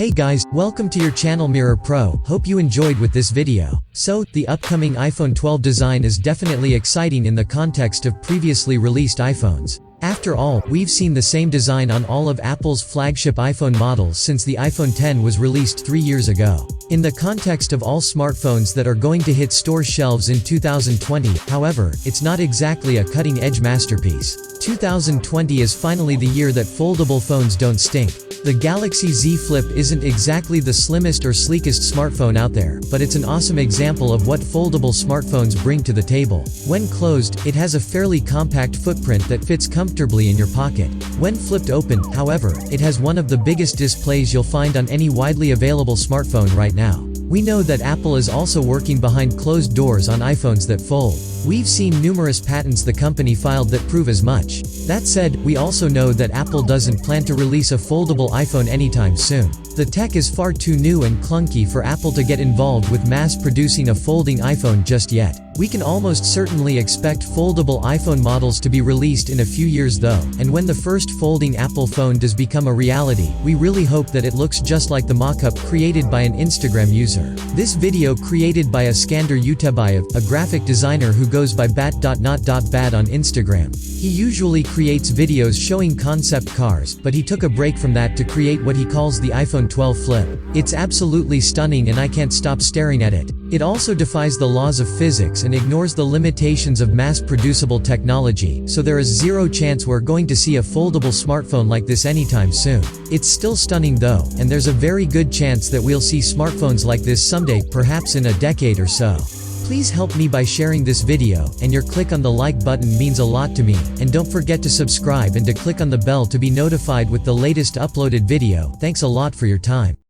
Hey guys, welcome to your channel Mirror Pro. Hope you enjoyed with this video. So, the upcoming iPhone 12 design is definitely exciting in the context of previously released iPhones. After all, we've seen the same design on all of Apple's flagship iPhone models since the iPhone X was released 3 years ago. In the context of all smartphones that are going to hit store shelves in 2020, however, it's not exactly a cutting-edge masterpiece. 2020 is finally the year that foldable phones don't stink. The Galaxy Z Flip isn't exactly the slimmest or sleekest smartphone out there, but it's an awesome example of what foldable smartphones bring to the table. When closed, it has a fairly compact footprint that fits comfortably in your pocket. When flipped open, however, it has one of the biggest displays you'll find on any widely available smartphone right now. We know that Apple is also working behind closed doors on iPhones that fold. We've seen numerous patents the company filed that prove as much. That said, we also know that Apple doesn't plan to release a foldable iPhone anytime soon. The tech is far too new and clunky for Apple to get involved with mass-producing a folding iPhone just yet. We can almost certainly expect foldable iPhone models to be released in a few years though, and when the first folding Apple phone does become a reality, we really hope that it looks just like the mock-up created by an Instagram user. This video created by Iskander Utabayev, a graphic designer who goes by bat.not.bad on Instagram. He usually creates videos showing concept cars, but he took a break from that to create what he calls the iPhone 12 Flip. It's absolutely stunning and I can't stop staring at it. It also defies the laws of physics and ignores the limitations of mass-producible technology, so there is zero chance we're going to see a foldable smartphone like this anytime soon. It's still stunning though, and there's a very good chance that we'll see smartphones like this someday, perhaps in a decade or so. Please help me by sharing this video, and your click on the like button means a lot to me, and don't forget to subscribe and to click on the bell to be notified with the latest uploaded video. Thanks a lot for your time.